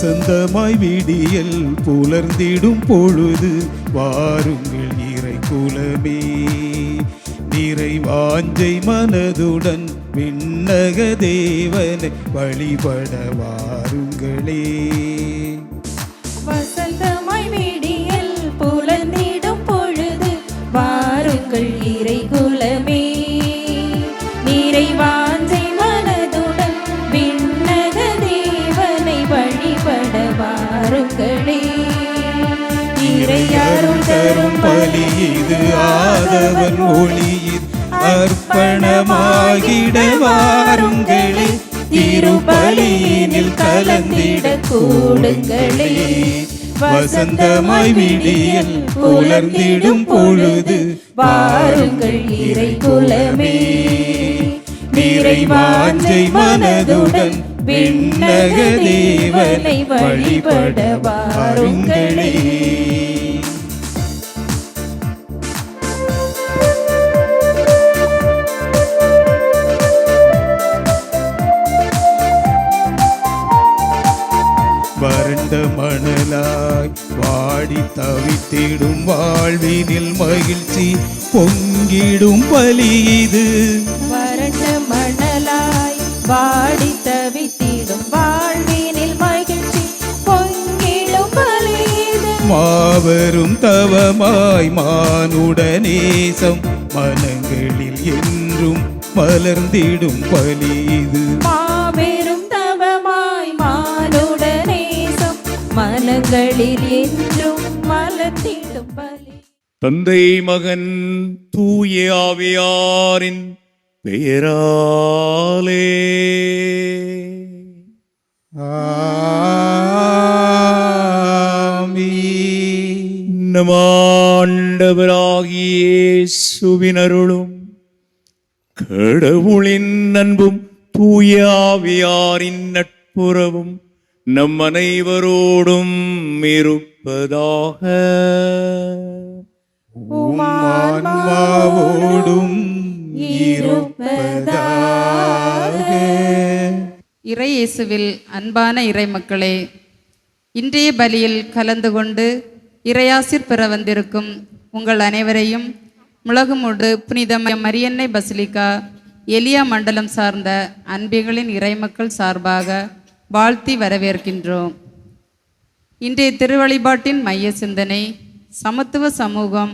வசந்தமாய் விடியல் புலர்ந்திடும் பொழுது வாருங்கள் இறை குலமே. நிறை வாஞ்சை மனதுடன் விண்ணக தேவனை வழிபட வாருங்களே. வசந்தமாய் விடியல் புலர்ந்திடும் பொழுது வாருங்கள் இறை குலமே. நிறை வாஞ்சை மனதுடன் விண்ணக தேவனை வழிபட வாருங்களே. இறையருள் தரும் பலி இது ஆதவன் ஒளியில் அர்ப்பணமாகிட வாருங்களே. திருப்பலியினில் கலந்திட கூடுங்களே. வசந்தமாய் விடியல் புலர்ந்திடும் பொழுது வாருங்கள் இறை குலமே. நிறை வாஞ்சை மனதுடன் விண்ணக தேவனை வழிபட வாருங்களே. வறண்ட மணலாய் வாடி தவித்திடும் வாழ்வினில் மகிழ்ச்சி பொங்கிடும் பலி இது. வறண்ட மணலாய் வாடி தவித்திடும் வாழ்வினில் மகிழ்ச்சி பொங்கிடும் பலி இது. மாபெரும் தவமாய் மானுடநேசம் மனங்களில் என்றும் மலர்ந்திடும் பலி இது. மாபெரும் தவமாய் மானுடநேசம் மனங்களில் என்றும் மலர்ந்திடும் பலி. தந்தை மகன் தூய ஆவியாரின் பெயராலே ஆமென். நம் ஆண்டவராகிய இயேசுவின் அருளும் கடவுளின் அன்பும் தூய ஆவியாரின் நட்புறவும் நம் அனைவரோடும் இருப்பதாக. உம் ஆன்மாவோடும் இருப்பதாக. இறை இயேசுவில் அன்பான இறை மக்களே, இன்றைய பலியில் கலந்து கொண்டு இறையாசிர் பெற வந்திருக்கும் உங்கள் அனைவரையும் முழகுமுடு புனித மரியன்னை பசிலிக்கா எலியா மண்டலம் சார்ந்த அன்பிகளின் இறைமக்கள் சார்பாக வாழ்த்தி வரவேற்கின்றோம். இன்றைய திருவழிபாட்டின் மைய சிந்தனை சமத்துவ சமூகம்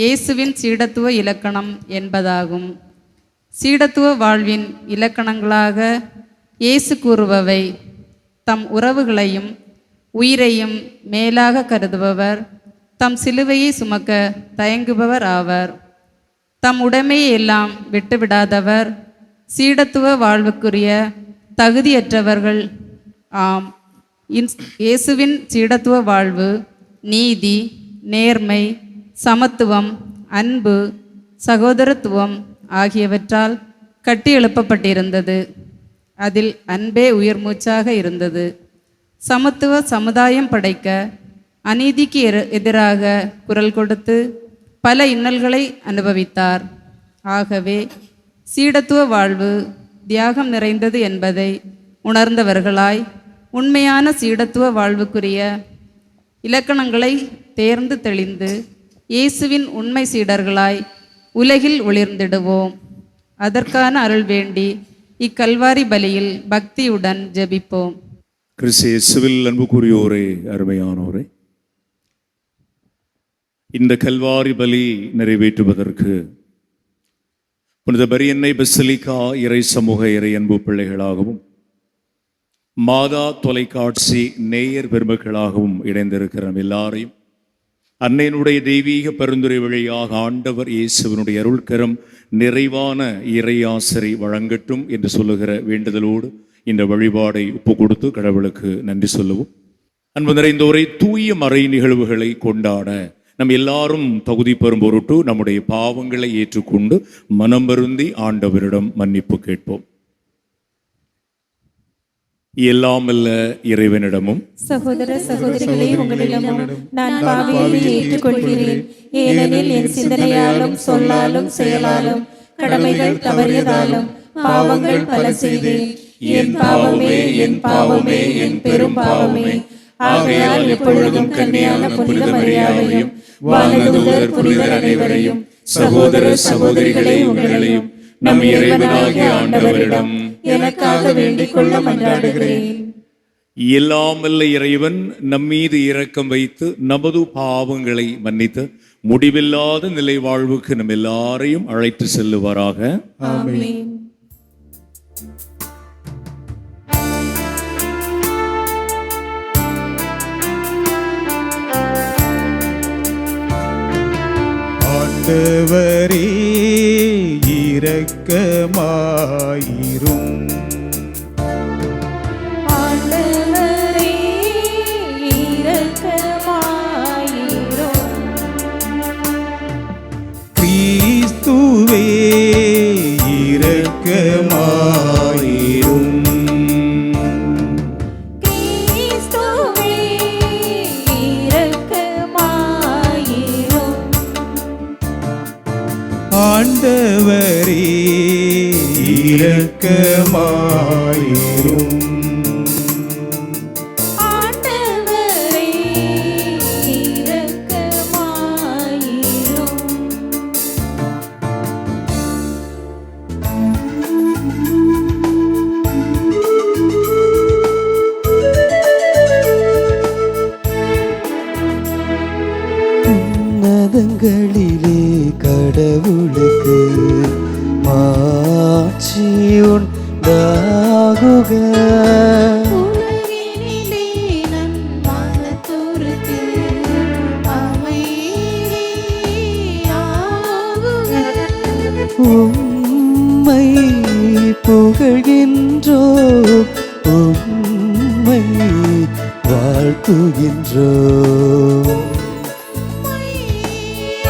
இயேசுவின் சீடத்துவ இலக்கணம் என்பதாகும். சீடத்துவ வாழ்வின் இலக்கணங்களாக இயேசு கூறுபவை தம் உறவுகளையும் உயிரையும் மேலாக கருதுபவர், தம் சிலுவையை சுமக்க தயங்குபவர் ஆவர். தம் உடைமையை எல்லாம் விட்டுவிடாதவர், சீடத்துவ வாழ்வுக்குரிய தகுதியற்றவர்கள் ஆம். இயேசுவின் சீடத்துவ வாழ்வு நீதி, நேர்மை, சமத்துவம், அன்பு, சகோதரத்துவம் ஆகியவற்றால் கட்டி எழுப்பப்பட்டிருந்தது. அதில் அன்பே உயிர் மூச்சாக இருந்தது. சமத்துவ சமுதாயம் படைக்க அநீதிக்கு எதிராக குரல் கொடுத்து பல இன்னல்களை அனுபவித்தார். ஆகவே சீடத்துவ வாழ்வு தியாகம் நிறைந்தது என்பதை உணர்ந்தவர்களாய் உண்மையான சீடத்துவ வாழ்வுக்குரிய இலக்கணங்களை தேர்ந்து தெளிந்து இயேசுவின் உண்மை சீடர்களாய் உலகில் ஒளிர்ந்திடுவோம். அதற்கான அருள் வேண்டி இக்கல்வாரி பலியில் பக்தியுடன் ஜெபிப்போம். கிறிஸ்து இயேசுவில் அன்புக்குரியோரே, அருமையானோரே, இந்த கல்வாரி பலி நிறைவேற்றுவதற்கு புனித மரியன்னை பசிலிக்கா இறை சமூக இறை அன்பு பிள்ளைகளாகவும் மாதா தொலைக்காட்சி நேயர் பெருமக்களாகவும் இணைந்திருக்கிற எல்லாரையும் அன்னையினுடைய தெய்வீக பரிந்துரை வழியாக ஆண்டவர் இயேசுவினுடைய அருள்கரம் நிறைவான இறையாசரை வழங்கட்டும் என்று சொல்லுகிற வேண்டுதலோடு இந்த வழிபாடை ஒப்பு கொடுத்து கடவுளுக்கு நன்றி சொல்லுவோம். அன்பு நிறைந்தோரை, தூய மறை நிகழ்வுகளை கொண்டாட நம் எல்லாரும் தகுதி பெறும் பொருட்டு நம்முடைய பாவங்களை ஏற்றுக்கொண்டு மனம் வருந்தி ஆண்டவரிடம் மன்னிப்பு கேட்போம். எல்லாமல்ல இறைவனிடமும் சகோதர சகோதரிகளே, உங்களிடமும் நான் பாவியை ஏற்றுக்கொள்கிறேன். ஏனெனில் என் சிந்தனையாலும் சொல்லாலும் செயலாலும் கடமைகள் தவறியதாலும் பாவங்கள் பல செய்தேன். என் பாவமே, என் பாவமே, என் பெரும் பாவமே. ஆகையால் எப்பொழுதும் கன்னியான புனித மரியாதையும் வானதூதர் புனிதர் அனைவரையும் சகோதர சகோதரிகளை உங்களையும் நம் இறைவனாகிய ஆண்டவரிடம் எனக்காக வேண்டிக் கொள்ள மன்றாடுகிறேன். எல்லாம் வல்ல இறைவன் நம்மீது இரக்கம் வைத்து நமது பாவங்களை மன்னித்து முடிவில்லாத நிலை வாழ்வுக்கு நம் எல்லாரையும் அழைத்து செல்லுவாராக. ஆமென். ஆண்டவரே இரக்கமாயிரும். ஆண்டவரே இரக்கமாயிரும். கிறிஸ்துவே இரக்கமாயிரும். கிறிஸ்துவே இரக்கமாயிரும். ஆண்டவரே இரக்கமாயிரும். ஆண்டவரே இரக்கமாயிரும். உன்னதங்களிலே கடவுளுக்கு மாட்சி உண்டாகுக. உலகினிலே நன்மனத்தோருக்கு அமைதியாகுக. உம்மை புகழ்கின்றோ, உம்மை வாழ்த்துகின்றோ. உம்மை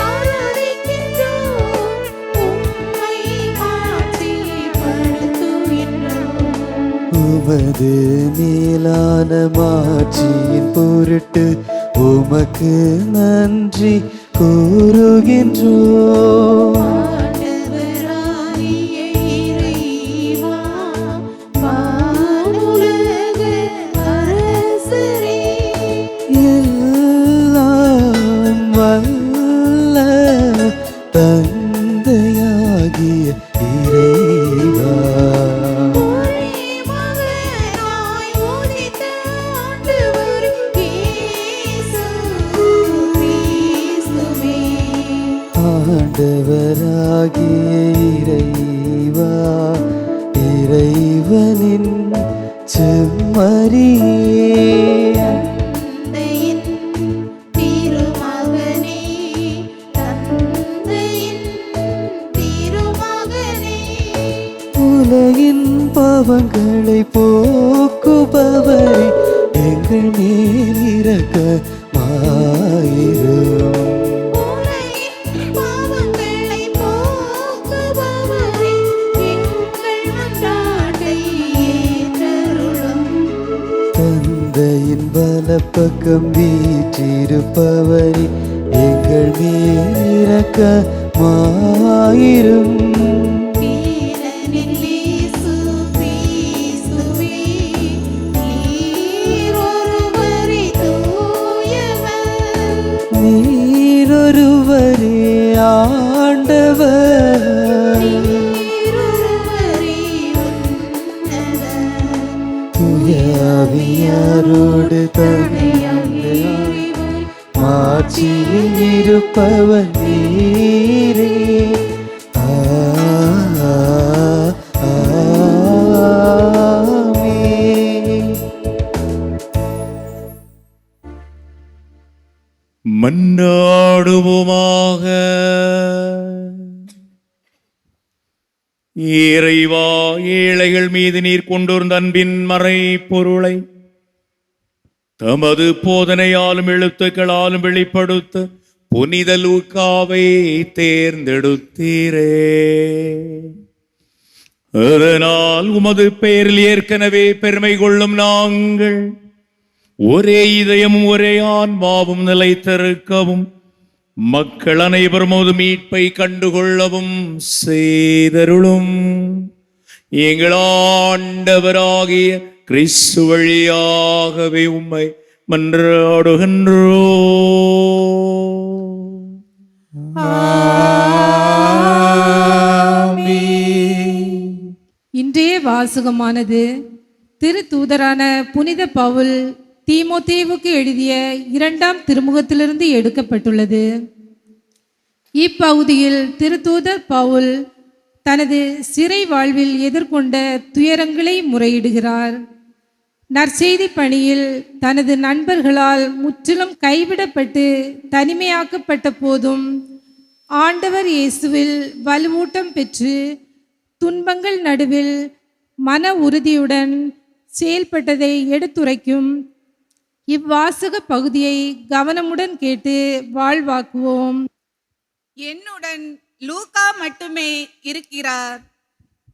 ஆராதிக்கின்றோம், உம்மை மாட்சிப்படுத்துகின்றோம். உமது மேலான மாட்சியின் பொருட்டு உமக்கு நன்றி கூறுகின்றோம். ஆண்டவராகிய இறைவா, வானுலக அரசரே, எல்லாம் வல்ல தந்தையாகிய இறைவா, ஒரே மகனாய் உதித்த ஆண்டவர் இயேசு கிறிஸ்துவே, ஆண்டவராகிய இறைவா, இறைவனின் செம்மறியே, தந்தையின் திருமகனே, தந்தையின் திருமகனே, உலகின் பாவங்களை போக்குபவரே, எங்கள் மேல் இரக்கமாயிரும். உலகின் பாவங்களை போக்குபவரே, எங்கள் மன்றாட்டை ஏற்றருளும். தந்தையின் வலப்பக்கம் வீற்றிருப்பவரே, எங்கள் மேல் இரக்கமாயிரும். வீரனில் இயேசு கிறிஸ்துவே, நீர் ஒருவரே தூயவர், நீரொருவரே ஆண்டவர், நீர் ஒருவரே உன்னதர். தூயாவியாரோடு தந்தையாய் மாட்சியில் இருப்பவர் நீரே. ஆமென். மன்றாடுவோமாக. இறைவா, ஏழைகள் மீது நீர் கொண்டிருந்த அன்பின் மறை பொருளை தமது போதனையாலும் எழுத்துக்களாலும் வெளிப்படுத்த புனித லூக்காவை தேர்ந்தெடுத்தீரே. அதனால் உமது பெயரில் ஏற்கனவே பெருமை கொள்ளும் நாங்கள் ஒரே இதயமும் ஒரே ஆன்மாவும் நிலைத்திருக்கவும் மக்கள் அனைவரும் மீட்பை கண்டுகொள்ளவும் செய்தருளும். எங்கள் ஆண்டவராகிய கிறிஸ்து வழியாகவே உம்மை மன்றாடுகின்றோ. இன்றைய வாசகமானது திருத்தூதரான புனித பவுல் தீமோத்தேவுக்கு எழுதிய 2ஆம் திருமுகத்திலிருந்து எடுக்கப்பட்டுள்ளது. இப்பகுதியில் திருத்தூதர் பவுல் தனது சிறை வாழ்வில் எதிர்கொண்ட துயரங்களை முறையிடுகிறார். நற்செய்தி பணியில் தனது நண்பர்களால் முற்றிலும் கைவிடப்பட்டு தனிமையாக்கப்பட்ட போதும் ஆண்டவர் இயேசுவில் வலுவூட்டம் பெற்று துன்பங்கள் நடுவில் மன உறுதியுடன் செயல்பட்டதை எடுத்துரைக்கும் இவ்வாசக பகுதியை கவனமுடன் கேட்டு வாழ்வாக்குவோம். என்னுடன் லூக்கா மட்டுமே இருக்கிறார்.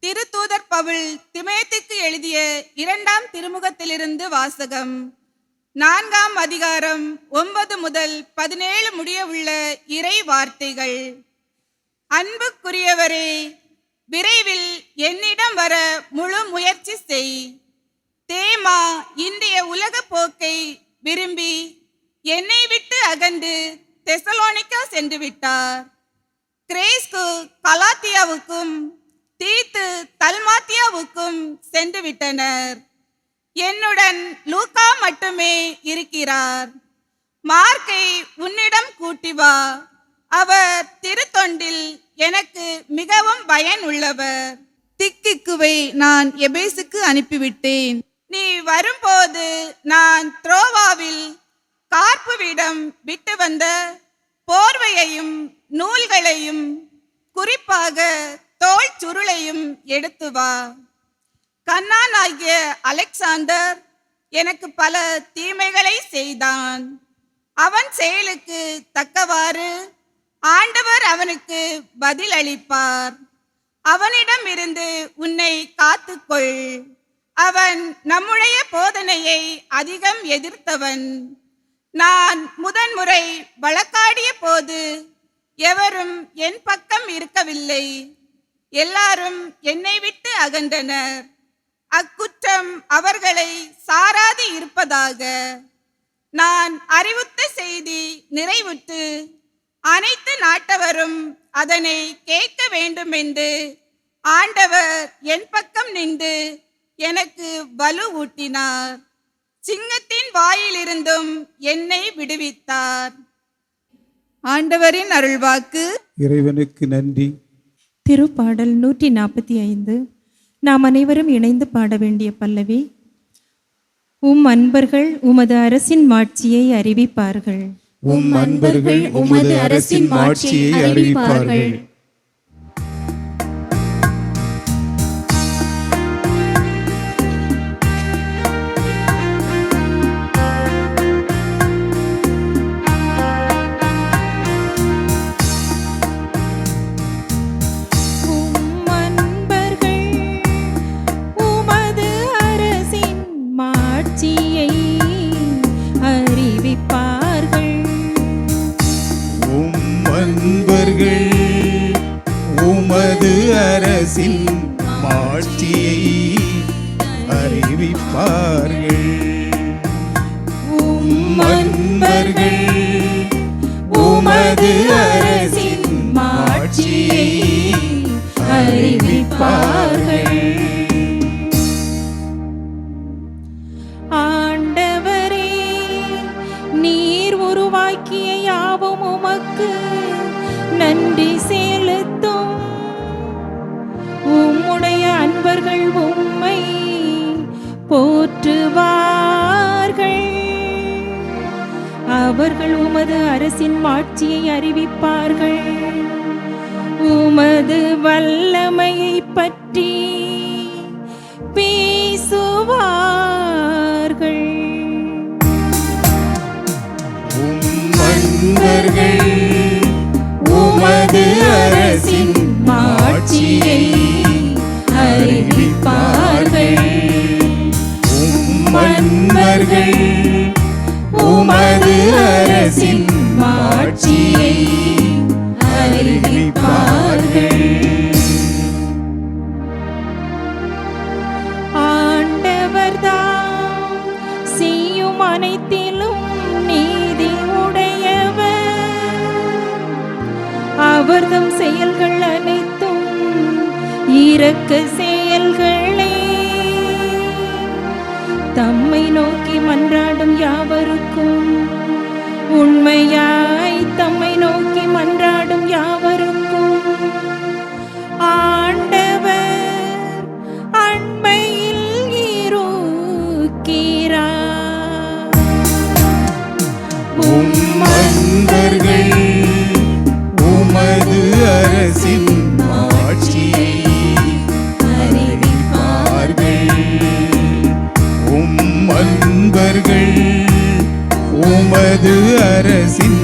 திருத்தூதர் பவுல் திமோத்தேயுக்கு எழுதிய 2ஆம் திருமுகத்திலிருந்து வாசகம். 4ஆம் அதிகாரம் 9 முதல் 17 முடிய உள்ள இறை வார்த்தைகள். அன்புக்குரியவரே, விரைவில் என்னிடம் வர முழு முயற்சி செய். தேமா இன்றைய உலக போக்கை விரும்பி என்னை விட்டு அகன்று தெசலோனிக்கா சென்று விட்டார். கிரேஸ்கு கலாத்தியாவுக்கும் தீத்து தல்மாத்தியாவுக்கும் சென்று விட்டனர். என்னுடன் லூக்கா மட்டுமே இருக்கிறார். மார்க்கை உன்னிடம் கூட்டி வா. அவர் திருத்தொண்டில் எனக்கு மிகவும் பயன் உள்ளவர். திக்கிக்குவை நான் எபேசுக்கு அனுப்பிவிட்டேன். நீ வரும்போது நான் த்ரோவாவில் கார்ப்புவிடம் விட்டு வந்த போர்வையையும் நூல்களையும் குறிப்பாக தோல் சுருளையும் எடுத்து வா. கண்ணானாகிய அலெக்சாண்டர் எனக்கு பல தீமைகளை செய்தான். அவன் செயலுக்கு தக்கவாறு ஆண்டவர் அவனுக்கு பதில் அளிப்பார். அவனிடம் இருந்து உன்னை காத்துக்கொள். அவன் நம்முடைய போதனையை அதிகம் எதிர்த்தவன். நான் முதன்முறை வழக்காடிய போது எவரும் என் பக்கம் இருக்கவில்லை. எல்லாரும் என்னை விட்டு அகன்றனர். அக்குற்றம் அவர்களை சாராது இருப்பதாக. நான் அறிவுத்த செய்தி நிறைவுற்று அனைத்து நாட்டவரும் அதனை கேட்க வேண்டும் என்று ஆண்டவர் என் பக்கம் நின்று எனக்கு வலு ஊட்டினார். சிங்கத்தின் வாயிலிருந்தும் என்னை விடுவித்தார். ஆண்டவரின் அருள்வாக்கு. இறைவனுக்கு நன்றி. திருப்பாடல் 145. நாம் அனைவரும் இணைந்து பாட வேண்டிய பல்லவி. உம் அன்பர்கள் உமது அரசின் மாட்சியை அறிவிப்பார்கள். உம் அன்பர்கள் உமது அரசின் மாட்சியை அறிவிப்பார்கள். உமது அரசின் மாட்சியை அறிவிப்பார்கள். உம் அன்பர்கள் உமது அரசின் மாட்சியை அறிவிப்பார்கள். ஆண்டவரே, நீர் உருவாக்கிய யாவும் உமக்கு நன்றி செலுத்தும். உம்முடைய அன்பர்கள் உம்மை போற்றுவார்கள். அவர்கள் உமது அரசின் மாட்சியை அறிவிப்பார்கள். உமது வல்லமையை பற்றி பேசுவார்கள். உம் அன்பர்கள் உமது அரசின் மாட்சியை அறிவிப்பார்கள். உம் அன்பர்கள் உமது அரசின் மாட்சியை அறிவிப்பார்கள். அனைத்திலும் நீதி உடையவர். அவர்தம் செயல்கள் அனைத்தும் இரக்க செயல்களே. தம்மை நோக்கி மன்றாடும் யாவருக்கும் உண்மையாய் தம்மை நோக்கி மன்றாடும் யாவருக்கும் ஆண்டவர் அண்மையில் இருக்கிறார். அன்பர்கள் உமது அரசின் ஆட்சியை அறிவிப்பார்கள். அன்பர்கள் உமது அரசின்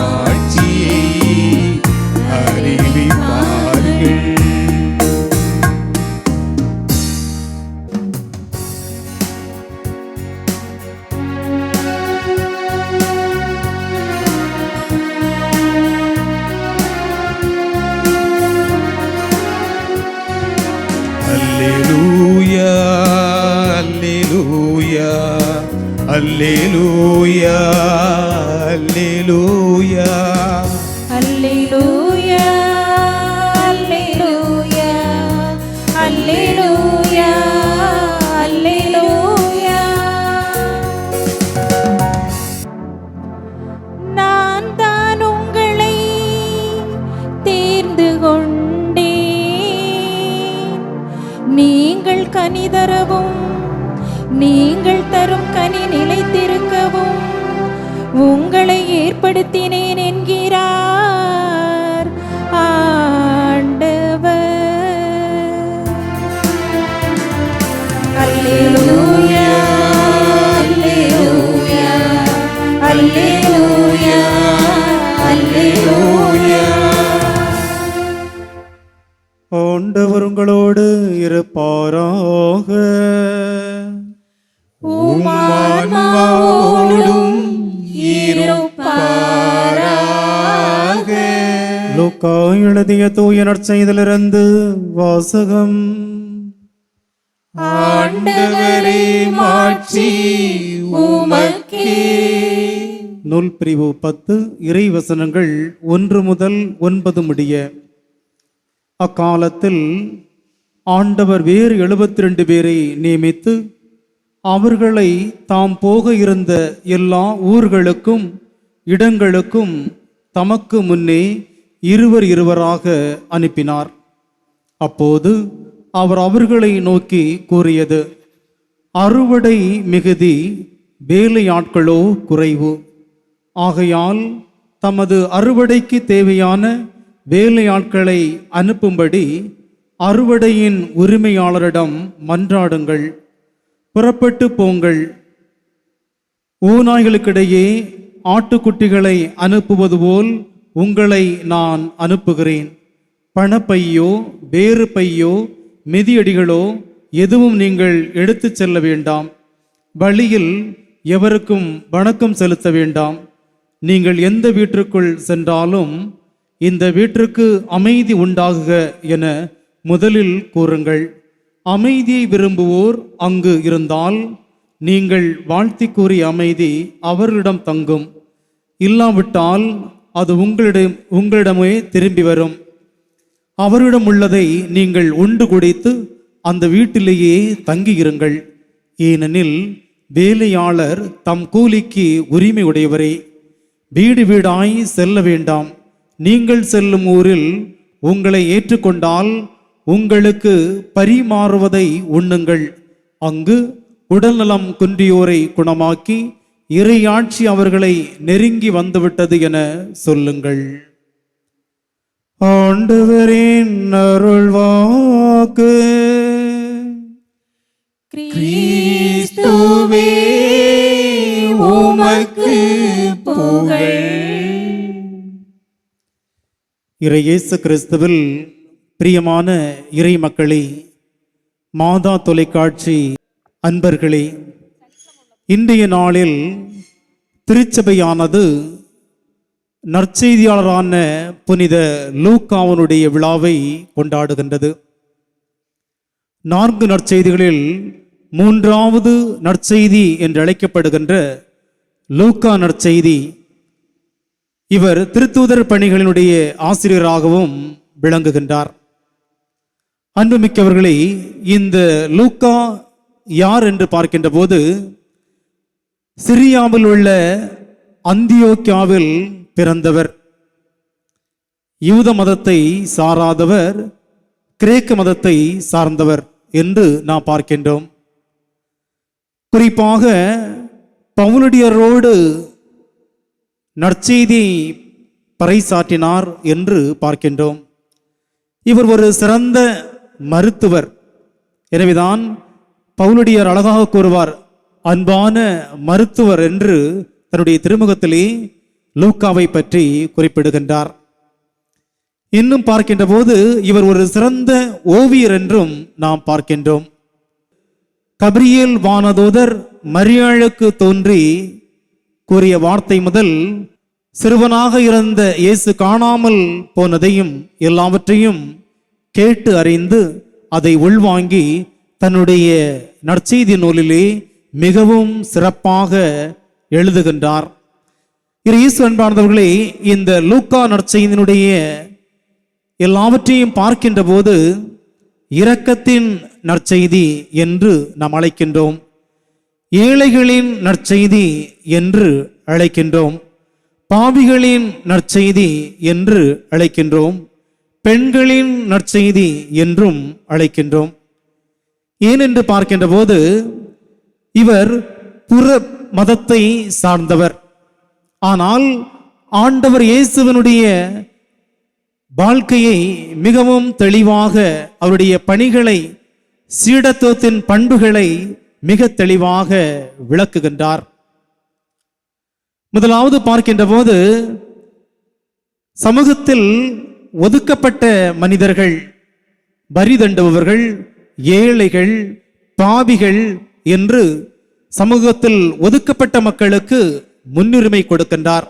ஆட்சியை அறிவிப்பார்கள். அல்லேலூயா அல்லேலூயா அல்லேலூயா அல்லேலூயா அல்லேலூயா அல்லேலூயா அல்லேலூயா அல்லேலூயா. நான் தான் உங்களை தேர்ந்து கொண்டேன். நீங்கள் கனி தரவும் நீங்கள் தரும் கனி நிலைத்திருக்கவும் உங்களை ஏற்படுத்தினேன் என்கிறார் ஆண்டவர். அல்லேலூயா அல்லேலூயா அல்லேலூயா அல்லேலூயா. ஆண்டவர் உங்களோடு இருப்பாராக. உம்மான்மாவோடும் இருப்பாராக. லூக்கா எழுதிய தூய நற்செய்தியிலிருந்து வாசகம். ஆண்டவரே மாட்சி உமக்கே. நூல் பிரிவு 10 இறை வசனங்கள் 1 முதல் 9 முடிய. அக்காலத்தில் ஆண்டவர் வேறு 72 பேரை நியமித்து அவர்களை தாம் போக இருந்த எல்லா ஊர்களுக்கும் இடங்களுக்கும் தமக்கு முன்னே இருவர் இருவராக அனுப்பினார். அப்போது அவர் அவர்களை நோக்கி கூறியது, அறுவடை மிகுதி, வேலையாட்களோ குறைவு. ஆகையால் தமது அறுவடைக்கு தேவையான வேலையாட்களை அனுப்பும்படி அறுவடையின் உரிமையாளரிடம் மன்றாடுங்கள். புறப்பட்டு போங்கள். ஓநாய்களுக்கிடையே ஆட்டுக்குட்டிகளை அனுப்புவது போல் உங்களை நான் அனுப்புகிறேன். பணப்பையோ வேறு பையோ மிதியடிகளோ எதுவும் நீங்கள் எடுத்துச் செல்ல வேண்டாம். வழியில் எவருக்கும் வணக்கம் செலுத்த வேண்டாம். நீங்கள் எந்த வீட்டிற்குள் சென்றாலும் இந்த வீட்டிற்கு அமைதி உண்டாகுக என முதலில் கூறுங்கள். அமைதியை விரும்புவோர் அங்கு இருந்தால் நீங்கள் வாழ்த்தி கூறிய அமைதி அவர்களிடம் தங்கும். இல்லாவிட்டால் அது உங்களிடமே திரும்பி வரும். அவரிடம் உள்ளதை நீங்கள் உண்டு குடித்து அந்த வீட்டிலேயே தங்கியிருங்கள். ஏனெனில் வேலையாளர் தம் கூலிக்கு உரிமை உடையவரே. வீடு வீடாய் செல்ல வேண்டாம். நீங்கள் செல்லும் ஊரில் உங்களை ஏற்றுக்கொண்டால் உங்களுக்கு பரிமாறுவதை உண்ணுங்கள். அங்கு உடல்நலம் குன்றியோரை குணமாக்கி இறையாட்சி அவர்களை நெருங்கி வந்துவிட்டது என சொல்லுங்கள். ஆண்டவரின் அருள்வாக்கு. கிறிஸ்துவே உமக்கு புகழ். இறையேசு கிறிஸ்துவில் பிரியமான இறை மக்களே, மாதா தொலைக்காட்சி அன்பர்களே, இன்றைய நாளில் திருச்சபையானது நற்செய்தியாளரான புனித லூக்காவனுடைய விழாவை கொண்டாடுகின்றது. 4 நற்செய்திகளில் 3வது நற்செய்தி என்று அழைக்கப்படுகின்ற லூக்கா நற்செய்தி இவர் திருத்தூதர் பணிகளினுடைய ஆசிரியராகவும் விளங்குகின்றார். அன்புமிக்கவர்களே, இந்த லூக்கா யார் என்று பார்க்கின்ற போது சிரியாவில் உள்ள அந்தியோக்கியாவில் பிறந்தவர். யூத மதத்தை சாராதவர், கிரேக்க மதத்தை சார்ந்தவர் என்று நாம் பார்க்கின்றோம். குறிப்பாக பவுலடியரோடு நற்செய்தி பறைசாற்றினார் என்று பார்க்கின்றோம். இவர் ஒரு சிறந்த மருத்துவர். எனவேதான் பவுலடியார் அழகாக கூறுவார், அன்பான மருத்துவர் என்று தன்னுடைய திருமுகத்திலே லூக்காவை பற்றி குறிப்பிடுகின்றார். இன்னும் பார்க்கின்ற போது இவர் ஒரு சிறந்த ஓவியர் என்றும் நாம் பார்க்கின்றோம். கபிரியேல் வானதூதர் மரியாளுக்கு தோன்றி கூறிய வார்த்தை முதல் சிறுவனாக இருந்த இயேசு காணாமல் போனதையும் எல்லாவற்றையும் கேட்டு அறிந்து அதை உள்வாங்கி தன்னுடைய நற்செய்தி நூலிலே மிகவும் சிறப்பாக எழுதுகின்றார். இயேசு அன்பானவர்களே, இந்த லூக்கா நற்செய்தியினுடைய எல்லாவற்றையும் பார்க்கின்ற போது இரக்கத்தின் நற்செய்தி என்று நாம் அழைக்கின்றோம், ஏழைகளின் நற்செய்தி என்று அழைக்கின்றோம், பாவிகளின் நற்செய்தி என்று அழைக்கின்றோம், பெண்களின் நற்செய்தி என்றும் அழைக்கின்றோம். ஏனென்று பார்க்கின்ற போது இவர் புற மதத்தை சார்ந்தவர். ஆனால் ஆண்டவர் இயேசுவினுடைய வாழ்க்கையை மிகவும் தெளிவாக, அவருடைய பணிகளை, சீடத்துவத்தின் பண்புகளை மிக தெளிவாக விளக்குகின்றார். முதலாவது பார்க்கின்ற போது சமூகத்தில் ஒதுக்கப்பட்ட மனிதர்கள், வரி தண்டுபவர்கள், ஏழைகள், பாவிகள் என்று சமூகத்தில் ஒதுக்கப்பட்ட மக்களுக்கு முன்னுரிமை கொடுக்கின்றார்.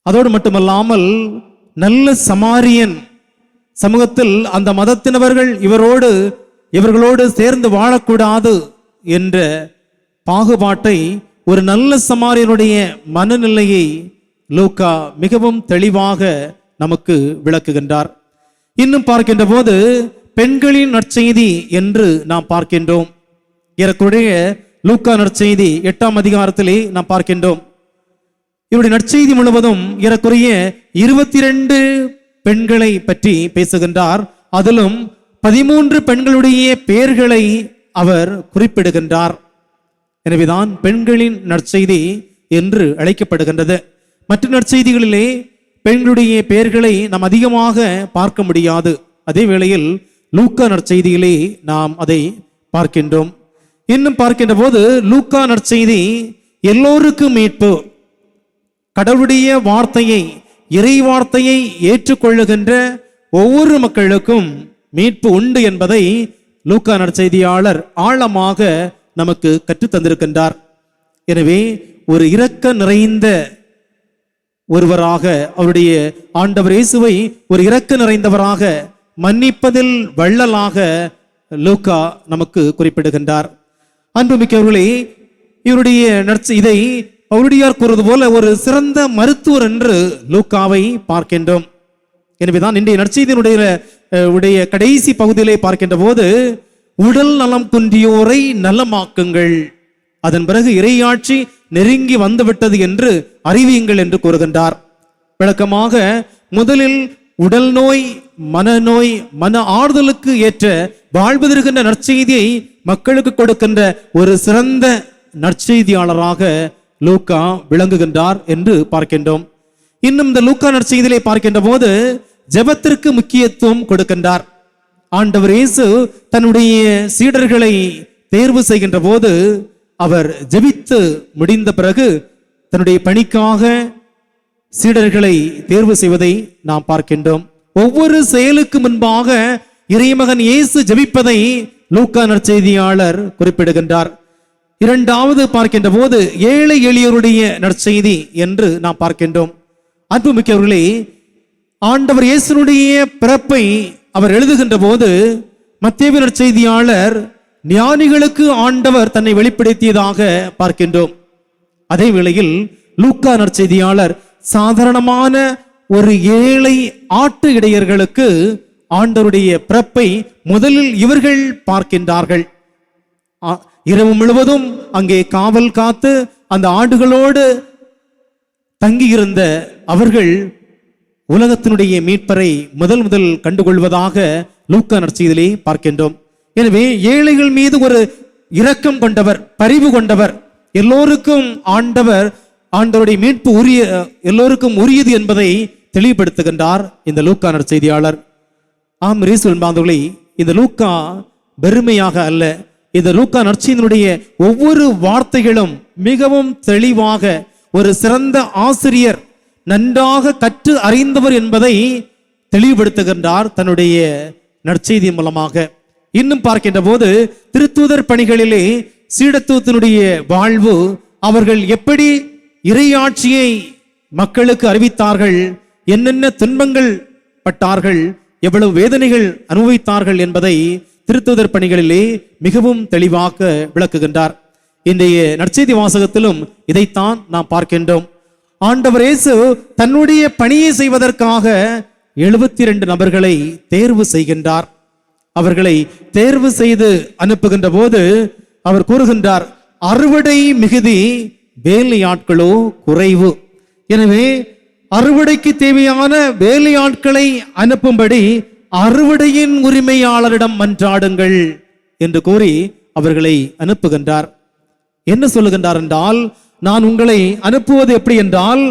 அதோடு மட்டுமல்லாமல் நல்ல சமாரியன், சமூகத்தில் அந்த மதத்தினவர்கள் இவர்களோடு சேர்ந்து வாழக்கூடாது என்ற பாகுபாட்டை, ஒரு நல்ல சமாரியனுடைய மனநிலையை லூக்கா மிகவும் தெளிவாக நமக்கு விளக்குகின்றார். இன்னும் பார்க்கின்ற போது பெண்களின் நற்செய்தி என்று நாம் பார்க்கின்றோம். ஏறக்குறைய லூக்கா நற்செய்தி 8ஆம் அதிகாரத்திலே நாம் பார்க்கின்றோம். இவருடைய நற்செய்தி முழுவதும் ஏறக்குறைய 22 பெண்களை பற்றி பேசுகின்றார். அதிலும் 13 பெண்களுடைய பெயர்களை அவர் குறிப்பிடுகின்றார். எனவேதான் பெண்களின் நற்செய்தி என்று அழைக்கப்படுகின்றது. மற்ற நற்செய்திகளிலே பெண்களுடைய பெயர்களை நாம் அதிகமாக பார்க்க முடியாது. அதே வேளையில் லூக்கா நற்செய்தியிலே நாம் அதை பார்க்கின்றோம். இன்னும் பார்க்கின்ற போது லூக்கா நற்செய்தி எல்லோருக்கும் மீட்பு, கடவுளுடைய வார்த்தையை, இறை வார்த்தையை ஏற்றுக்கொள்ளுகின்ற ஒவ்வொரு மக்களுக்கும் மீட்பு உண்டு என்பதை லூக்கா நற்செய்தியாளர் ஆழமாக நமக்கு கற்றுத் தந்திருக்கின்றார். எனவே ஒரு இரக்க நிறைந்த ஒருவராக, அவருடைய ஆண்டவர் இயேசுவை ஒரு இரக்க நிறைந்தவராக, மன்னிப்பதில் வள்ளலாக லூக்கா நமக்கு குறிப்பிடுகின்றார். அன்புமிக்கவர்களே, இவருடைய இதை பவுலடியார் கூறுவது போல ஒரு சிறந்த மருத்துவர் என்று லூக்காவை பார்க்கின்றோம். எனவேதான் இன்றைய நற்செய்தியினுடைய கடைசி பகுதியிலே பார்க்கின்ற போது உடல் நலம் குன்றியோரை நலமாக்குங்கள், அதன் பிறகு இறையாட்சி நெருங்கி வந்துவிட்டது என்று அறிவியுங்கள் என்று கூறுகின்றார். விளக்கமாக முதலில் உடல் நோய், மனநோய், மன ஆறுதலுக்கு ஏற்ற வாழ்வு தருகின்ற நற்செய்தியை மக்களுக்கு கொடுக்கின்ற ஒரு சிறந்த நற்செய்தியாளராக லூக்கா விளங்குகின்றார் என்று பார்க்கின்றோம். இன்னும் இந்த லூக்கா நற்செய்தியிலே பார்க்கின்ற போது ஜெபத்திற்கு முக்கியத்துவம் கொடுக்கின்றார். ஆண்டவர் இயேசு தன்னுடைய சீடர்களை தேர்வு செய்கின்ற போது அவர் ஜெபித்து முடிந்த பிறகு தன்னுடைய பணிக்காக சீடர்களை தேர்வு செய்வதை நாம் பார்க்கின்றோம். ஒவ்வொரு செயலுக்கு முன்பாக இறைமகன் இயேசு ஜெபிப்பதை லூக்கா நற்செய்தியாளர் குறிப்பிடுகின்றார். இரண்டாவது பார்க்கின்ற போது ஏழை எளியோருடைய நற்செய்தி என்று நாம் பார்க்கின்றோம். அன்புமிக்கவர்களே, ஆண்டவர் இயேசுனுடைய பிறப்பை அவர் எழுதுகின்ற போது மத்தேயு நற்செய்தியாளர் ஞானிகளுக்கு ஆண்டவர் தன்னை வெளிப்படுத்தியதாக பார்க்கின்றோம். அதே வேளையில் லூக்கா நற்செய்தியாளர் சாதாரணமான ஒரு ஏழை ஆட்டு இடையர்களுக்கு ஆண்டவருடைய பிறப்பை முதலில் இவர்கள் பார்க்கின்றார்கள். இரவு முழுவதும் அங்கே காவல் காத்து அந்த ஆடுகளோடு தங்கியிருந்த அவர்கள் உலகத்தினுடைய மீட்பரை முதல் கண்டுகொள்வதாக லூக்கா நற்செய்தியிலே பார்க்கின்றோம். எனவே ஏழைகள் மீது ஒரு இரக்கம் கொண்டவர், பரிவு கொண்டவர், எல்லோருக்கும் ஆண்டவருடைய மீட்பு எல்லோருக்கும் உரியது என்பதை தெளிவுபடுத்துகின்றார் இந்த லூக்கா நற்செய்தியாளர். ஆம் இயேசுவின் பாந்தவர்களே, இந்த லூக்கா பெருமையாக அல்ல, இந்த லூக்கா நற்செய்தியினுடைய ஒவ்வொரு வார்த்தைகளும் மிகவும் தெளிவாக ஒரு சிறந்த ஆசிரியர் நன்றாக கற்று அறிந்தவர் என்பதை தெளிவுபடுத்துகின்றார் தன்னுடைய நற்செய்தி மூலமாக. இன்னும் பார்க்கின்ற போது திருத்தூதர் பணிகளிலே சீடத்துவத்தினுடைய வாழ்வு, அவர்கள் எப்படி இறையாட்சியை மக்களுக்கு அறிவித்தார்கள், என்னென்ன துன்பங்கள் பட்டார்கள், எவ்வளவு வேதனைகள் அனுபவித்தார்கள் என்பதை திருத்தூதர் பணிகளிலே மிகவும் தெளிவாக விளக்குகின்றார். இன்றைய நற்செய்தி வாசகத்திலும் இதைத்தான் நாம் பார்க்கின்றோம். ஆண்டவர் இயேசு தன்னுடைய பணியை செய்வதற்காக 72 நபர்களை தேர்வு செய்கின்றார். அவர்களை தேர்வு செய்து அனுப்புகின்ற போது அவர் கூறுகின்றார், அறுவடை மிகுதி, வேலையாட்களோ குறைவு. எனவே அறுவடைக்கு தேவையான வேலையாட்களை அனுப்பும்படி அறுவடையின் உரிமையாளரிடம் மன்றாடுங்கள் என்று கூறி அவர்களை அனுப்புகின்றார். என்ன சொல்லுகின்றார் என்றால், நான் உங்களை அனுப்புவது எப்படி என்றால்,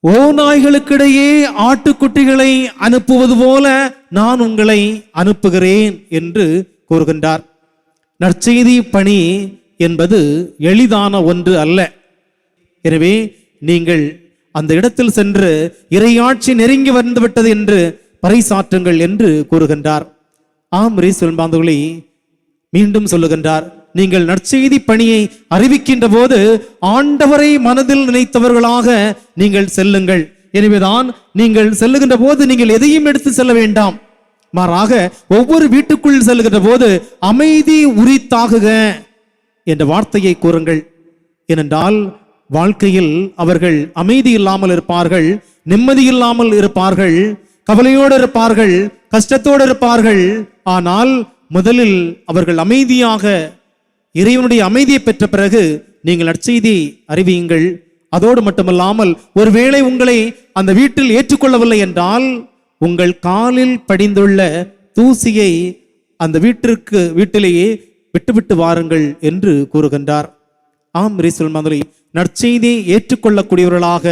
ஓநாய்களுக்கிடையே ஆட்டுக்குட்டிகளை அனுப்புவது போல நான் உங்களை அனுப்புகிறேன் என்று கூறுகின்றார். நற்செய்தி பணி என்பது எளிதான ஒன்று அல்ல. எனவே நீங்கள் அந்த இடத்தில் சென்று இறையாட்சி நெருங்கி வந்துவிட்டது என்று பறைசாற்றுங்கள் என்று கூறுகின்றார். ஆம் இயேசுவின் பாந்தவர்களே, மீண்டும் சொல்லுகின்றார், நீங்கள் நற்செய்தி பணியை அறிவிக்கின்ற போது ஆண்டவரை மனதில் நினைத்தவர்களாக நீங்கள் செல்லுங்கள். எனவேதான் நீங்கள் செல்லுகின்ற போது நீங்கள் எதையும் எடுத்து செல்ல வேண்டாம், மாறாக ஒவ்வொரு வீட்டுக்குள் செல்லுகின்ற போது அமைதி உரித்தாகுக என்ற வார்த்தையை கூறுங்கள். ஏனென்றால் வாழ்க்கையில் அவர்கள் அமைதி இல்லாமல் இருப்பார்கள், நிம்மதி இல்லாமல் இருப்பார்கள், கவலையோடு இருப்பார்கள், கஷ்டத்தோடு இருப்பார்கள். ஆனால் முதலில் அவர்கள் அமைதியாக இறைவனுடைய அமைதியை பெற்ற பிறகு நீங்கள் நற்செய்தி அறிவியுங்கள். அதோடு மட்டுமல்லாமல் ஒருவேளை உங்களை அந்த வீட்டில் ஏற்றுக்கொள்ளவில்லை என்றால் உங்கள் காலில் படிந்துள்ள தூசியை அந்த வீட்டிலேயே விட்டுவிட்டு வாருங்கள் என்று கூறுகின்றார். ஆம் இயேசுவின் மாதிரி நற்செய்தியை ஏற்றுக்கொள்ளக்கூடியவர்களாக